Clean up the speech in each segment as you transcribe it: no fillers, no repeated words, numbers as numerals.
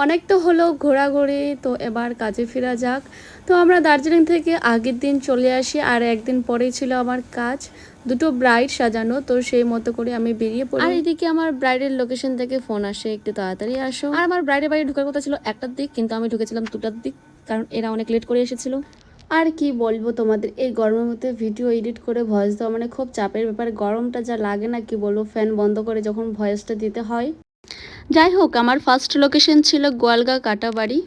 অনেক তো হলো ঘোরাঘুরি, তো এবার কাজে ফেরা যাক। তো আমরা দার্জিলিং থেকে আগের দিন চলে আসি, আর একদিন পরেই ছিল আমার কাজ, দুটো ব্রাইড সাজানো। তো সেই মতো করে আমি বেরিয়ে পড়ি। আর এদিকে আমার ব্রাইডের লোকেশন থেকে ফোন আসে, একটু তাড়াতাড়ি আসো। আর আমার ব্রাইডের বাড়ি ঢোকার কথা ছিল 1টার দিক, কিন্তু আমি ঢুকেছিলাম 2টার দিক, কারণ এরা অনেক লেট করে এসেছিল। আর কি বলবো তোমাদের, এই গরমের মধ্যে ভিডিও এডিট করে ভয়েস দেওয়া মানে খুব চাপের ব্যাপার। গরমটা যা লাগে না, কি বলবো, ফ্যান বন্ধ করে যখন ভয়েসটা দিতে হয়। যাই হোক, আমার ফার্স্ট লোকেশন ছিল গোয়ালগা কাটাবাড়ি।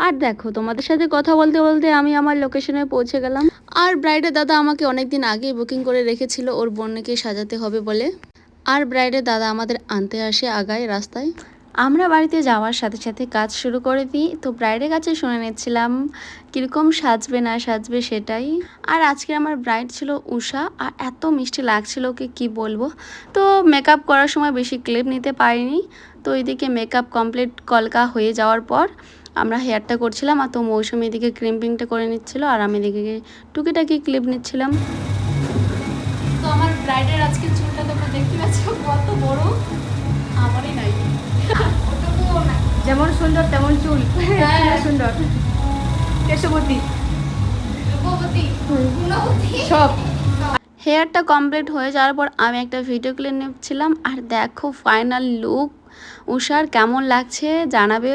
আর দেখো, তোমাদের সাথে কথা বলতে বলতে আমি আমার লোকেশনে পৌঁছে গেলাম। আর ব্রাইডের দাদা আমাকে অনেকদিন আগেই বুকিং করে রেখেছিল ওর বোনকে সাজাতে হবে বলে। আর ব্রাইডের দাদা আমাদের আনতে আসে আগায় রাস্তায়। আমরা বাড়িতে যাওয়ার সাথে সাথে কাজ শুরু করে দিই। তো ব্রাইডের কাছে শুনে নিচ্ছিলাম কীরকম সাজবে না সাজবে সেটাই। আর আজকে আমার ব্রাইড ছিল উষা, আর এত মিষ্টি লাগছিল ওকে কি বলবো। তো মেকআপ করার সময় বেশি ক্লিপ নিতে পারিনি। তো এইদিকে মেকআপ কমপ্লিট কলকা হয়ে যাওয়ার পর আমরা হেয়ারটা করছিলাম, আর তো মৌসুমি এদিকে ক্রিম্পিংটা করে নিচ্ছিল, আর আমি এদিকে টুকিটাকি ক্লিপ নিচ্ছিলাম। তো আমার ব্রাইডের আজকে চুলটা তোমরা দেখতে পাচ্ছ কত বড়, আমারই নাই। যেমন সুন্দর তেমন চুল, সুন্দর কেশবতী সব। হেয়ারটা কমপ্লিট হয়ে যাওয়ার পর আমি একটা ভিডিও ক্লিপ নিচ্ছিলাম, আর দেখো ফাইনাল লুক উষার কেমন লাগছে জানাবে।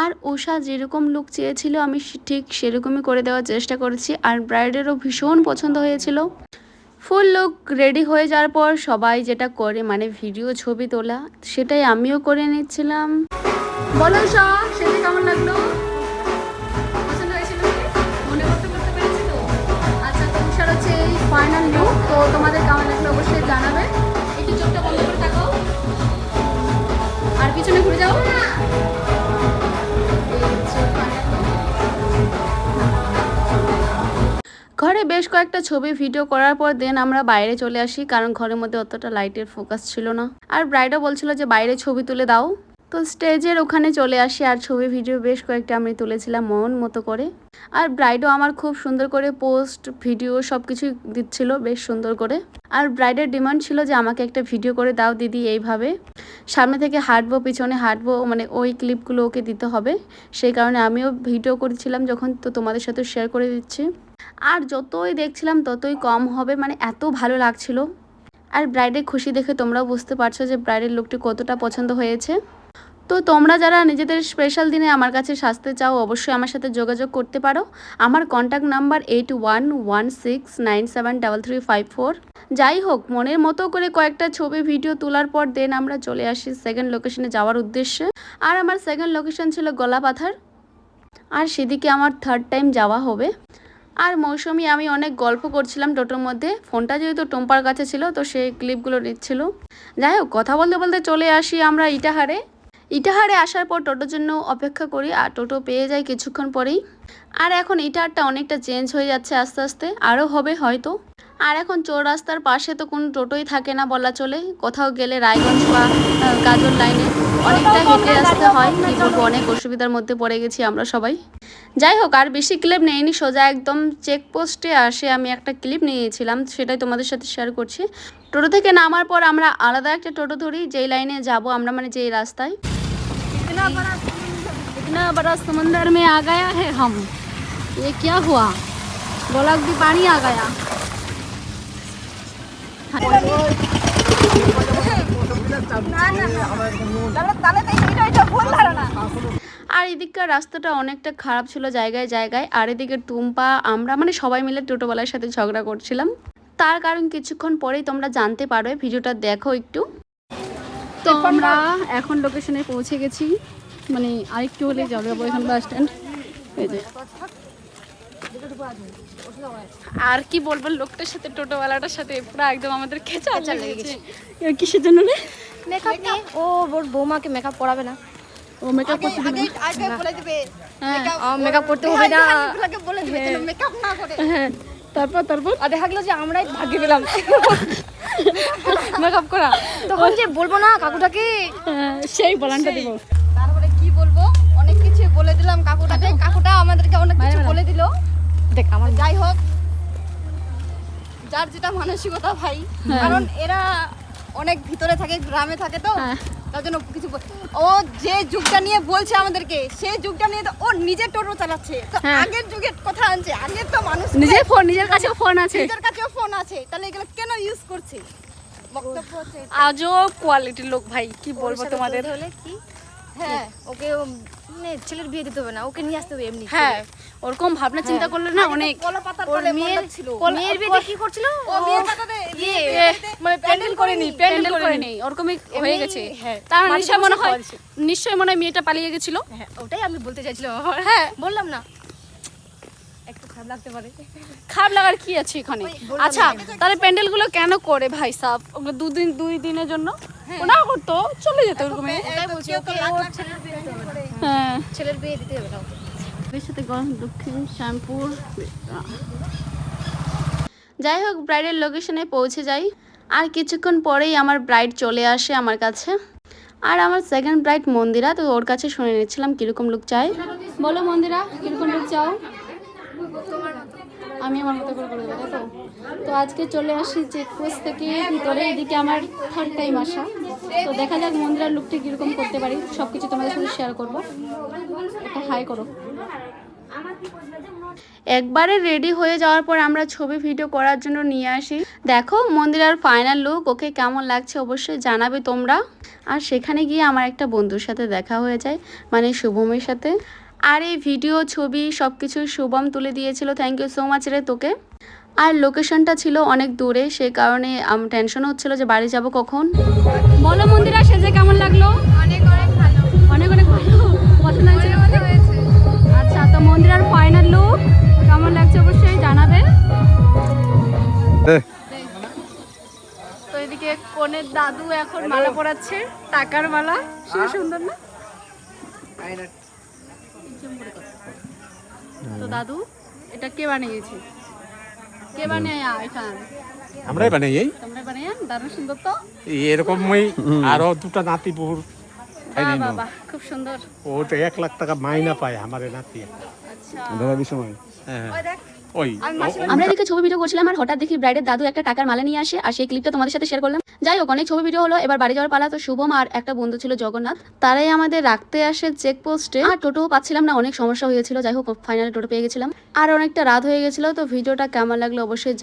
আর উষা যেরকম লুক চেয়েছিল আমি ঠিক সেরকমই করে দেওয়ার চেষ্টা করেছি, আর ব্রাইডেরও ভীষণ পছন্দ হয়েছিল। ফুল লুক রেডি হয়ে যাওয়ার পর সবাই যেটা করে মানে ভিডিও ছবি তোলা, সেটাই আমিও করে নিচ্ছিলাম। বলো উষা, সেটা কেমন লাগলো? পছন্দ হয়েছিল কি? মনে করতে পেরেছি তো? আচ্ছা, তো উষার হচ্ছে এই ফাইনাল লুক। তো তোমাদের কেমন লাগলো অবশ্যই জানাবে। একটু চোখটা বন্ধ করে তাকাও, আর পিছনে ঘুরে যাও। ঘরে বেশ কয়েকটা ছবি ভিডিও করার পর দেন আমরা বাইরে চলে আসি, কারণ ঘরের মধ্যে অতটা লাইটের ফোকাস ছিল না। আর ব্রাইডও বলছিল যে বাইরে ছবি তুলে দাও। তো স্টেজের ওখানে চলে আসি, আর ছবি ভিডিও বেশ কয়েকটা আমি তুলেছিলাম মন মতো করে। আর ব্রাইডও আমার খুব সুন্দর করে পোস্ট ভিডিও সব কিছুই দিচ্ছিল বেশ সুন্দর করে। আর ব্রাইডের ডিমান্ড ছিল যে আমাকে একটা ভিডিও করে দাও দিদি, এইভাবে সামনে থেকে হাঁটবো পিছনে হাঁটবো, মানে ওই ক্লিপগুলো ওকে দিতে হবে। সেই কারণে আমিও ভিডিও করেছিলাম যখন, তো তোমাদের সাথে শেয়ার করে দিচ্ছি। আর যতই দেখছিলাম ততই কম হবে, মানে এত ভালো লাগছিল। আর ব্রাইডের খুশি দেখে তোমরাও বুঝতে পারছো যে ব্রাইডের লুকটি কতটা পছন্দ হয়েছে। তো তোমরা যারা নিজেদের স্পেশাল দিনে আমার কাছে সাজতে চাও অবশ্যই আমার সাথে যোগাযোগ করতে পারো। আমার কন্ট্যাক্ট নাম্বার 8116973354। যাই হোক, মনের মতো করে কয়েকটা ছবি ভিডিও তোলার পর দেন আমরা চলে আসি সেকেন্ড লোকেশনে যাওয়ার উদ্দেশ্যে। আর আমার সেকেন্ড লোকেশন ছিল গলাপাথার, আর সেদিকে আমার থার্ড টাইম যাওয়া হবে। আর মৌসুমি আমি অনেক গল্প করছিলাম টোটোর মধ্যে, ফোনটা যেহেতু টুম্পার কাছে ছিল তো সেই ক্লিপগুলো নিচ্ছিল। যাই হোক, কথা বলতে বলতে চলে আসি আমরা ইটাহারে আসার পর টোটোর জন্য অপেক্ষা করি, আর টোটো পেয়ে যাই কিছুক্ষণ পরেই। আর এখন ইটাহারটা অনেকটা চেঞ্জ হয়ে যাচ্ছে আস্তে আস্তে, আরও হবে হয়তো। আর এখন চৌরাস্তার পাশে তো কোনো টোটোই থাকে না বলা চলে, কোথাও গেলে রায়গঞ্জ বা গাজল লাইনে অনেকটা হেঁটে আসতে হয়। কি বলবো, অনেক অসুবিধার মধ্যে পড়ে গেছি আমরা সবাই। যাই হোক, আর বেশি ক্লিপ নেইনি, সোজা একদম চেকপোস্টে আসে আমি একটা ক্লিপ নিয়েছিলাম, সেটাই তোমাদের সাথে শেয়ার করছি। টোটো থেকে নামার পর আমরা আলাদা একটা টোটো ধরি যেই লাইনে যাব আমরা, মানে যেই রাস্তায়। इतना बड़ा समंदर में आ गया है हम, ये क्या हुआ, गलत भी पानी आ गया। আর এদিককার রাস্তাটা অনেকটা খারাপ ছিল জায়গায় জায়গায়, আর এদিকে টুম্পা আমরা মানে সবাই মিলে টোটোওয়ালার সাথে ঝগড়া করছিলাম। তার কারণ কিছুক্ষণ পরেই তোমরা জানতে পারবে, ভিডিওটা দেখো একটু। তো আমরা এখন লোকেশনে পৌঁছে গেছি, মানে আরেকটু হলে যাবো এখন বাস স্ট্যান্ড। এই যে, আর কি বলবো, লোকটার সাথে টোটোওয়ালাটার সাথে পুরো একদম আমাদের খেচা লেগে গেছে। কিসের জন্য রে? মেকআপ নিয়ে ও ওর বৌমাকে মেকআপ করাবে না, ও মেকআপ করতে দেবে না। আগে বলে দিবে মেকআপ করতে হবে না, বলে দিবে মেকআপ না করে। হ্যাঁ, তারপর আর দেখা গেল যে আমরাই ভাগিয়ে দিলাম মেকআপ করা, তখন যে বলবো না কাকুটাকে, সেই বলানটা দিব। তারপরে কি বলবো, অনেক কিছু বলে দিলাম কাকুটাকে, কাকুটা আমাদেরকে অনেক কিছু বলে দিল। দেখ আমার যাই হোক, যার যেটা মানসিকতা ভাই, কারণ এরা অনেক ভিতরে থাকে, গ্রামে থাকে, তো তার জন্য কিছু ও যে যুগটা নিয়ে বলছে আমাদেরকে, সেই যুগটা নিয়ে তো ও নিজের টোটো চালাচ্ছে। তো হ্যাঁ। আগের যুগের কথা আনছে, আগের তো মানুষ নিজের ফোন, নিজের কাছেও ফোন আছে, নিজের কাছেও ফোন আছে, তাহলে এগুলো কেন ইউজ করছে? বক্তব্য হচ্ছে আজও কোয়ালিটির লোক ভাই, কি বলবো তোমাদের। হলে কি হ্যাঁ ওকে মানে ছেলের বিয়ে দিতে হবে না, ওকে নিয়ে আসতে হবে এমনি। হ্যাঁ, ওরকম ভাবনা চিন্তা করলে না অনেক। কলা পাতার ওর তলে মেয়ের মন্ডপ ছিল। মেয়ের বিয়েতে কি করছিল? ও মেয়ের পাতাতে মানে প্যান্ডেল করেনি, প্যান্ডেল করেনি, ওরকমই হয়ে গেছে। তার নিশ্চয় মনে হয়, নিশ্চয়ই মনে হয় মেয়েটা পালিয়ে গেছিল। হ্যাঁ, ওটাই আমি বলতে চাইছিলাম। হ্যাঁ, বললাম না, একটু খারাপ লাগতে পারে। খারাপ লাগার কি আছে এখানে? আচ্ছা, তাহলে প্যান্ডেল গুলো কেন করে ভাই সাহেব? ওগুলো দুই দিনের জন্য ওনা করতো, চলে যেত ওরকম। ওটাই বলছি, ওকে ওর ছেলের বিয়ে দিতে হবে না। হ্যাঁ, ছেলের বিয়ে দিতে হবে না ওকে। সাথে দক্ষিণ শ্যামপুর। যাই হোক, ব্রাইডের লোকেশনে পৌঁছে যাই, আর কিছুক্ষণ পরেই আমার ব্রাইড চলে আসে আমার কাছে। আর আমার সেকেন্ড ব্রাইড মন্দিরা, তো ওর কাছে শুনে নিচ্ছিলাম কিরকম লুক চাই। বলো মন্দিরা, কিরকম লুক চাও? আমি আমার মতো করে দেবো, তাই তো? তো আজকে চলে আসি চেকপোস্ট থেকে ভিতরে, এদিকে আমার থার্ড টাইম আসা। তো দেখা যাক মন্দিরার লুকটা কীরকম করতে পারি, সব কিছু তোমাদের সাথে শেয়ার করবো। একটা হাই করো। একবারে রেডি হয়ে যাওয়ার পর আমরা ছবি ভিডিও করার জন্য নিয়ে আসি। দেখো মন্দিরার ফাইনাল লুক, ওকে কেমন লাগছে অবশ্যই জানাবে তোমরা। আর সেখানে গিয়ে আমার একটা বন্ধুর সাথে দেখা হয়ে যায়, মানে শুভমের সাথে। আর এই ভিডিও ছবি সব কিছু শুভম তুলে দিয়েছিল, থ্যাংক ইউ সো মাচ রে তোকে। আর লোকেশনটা ছিল অনেক দূরে, সেই কারণে আমার টেনশন হচ্ছিল যে বাড়ি যাব কখন। বলো মন্দিরা, সেজে কেমন লাগলো? অনেক অনেক ভালো, অনেক অনেক ভালো, পছন্দ হয়েছে? ভালো হয়েছে। আচ্ছা, তো মন্দিরার ফাইনাল লুক কেমন লাগছে অবশ্যই জানাবে। তো এদিকে কনের দাদু এখন মালা পরাচ্ছে, টাকার মালা, সে সুন্দর না? তো দাদু, এটা কে বানিয়েছে? কে বানিয়ে এখানে? আমরাই বানাই। তোমরা বানিয়ে, দারুণ সুন্দর তো। এরকমই আরো দুটা নাতি বহুর বাহ বাহ বাহ, খুব সুন্দর। ও তো 1 লাখ টাকা মাইনা পায় আমার নাতি। আচ্ছা, হ্যাঁ, ওই দেখ, ওই আমরা এদিকে ছবি ভিডিও করছিলাম, আর হঠাৎ দেখি ব্রাইডের দাদু একটা টাকার মালা নিয়ে আসে, আর সেই ক্লিপটা তোমাদের সাথে শেয়ার করলাম। যাই হোক, অনেক ছবি ভিডিও হলো, এবার বাড়ি যাওয়ার পালা। তো শুভম আর একটা বন্ধু ছিল জগন্নাথ, তারাই আমাদের রাখতে আসে চেকপোস্টে। আর টোটো পাচ্ছিলাম না, অনেক সমস্যা হয়েছিল। যাই হোক, ফাইনালি টোটো পেয়ে গেছিলাম, আর অনেকটা রাত হয়ে গেছিল। তো ভিডিওটা কেমন লাগলো অবশ্যই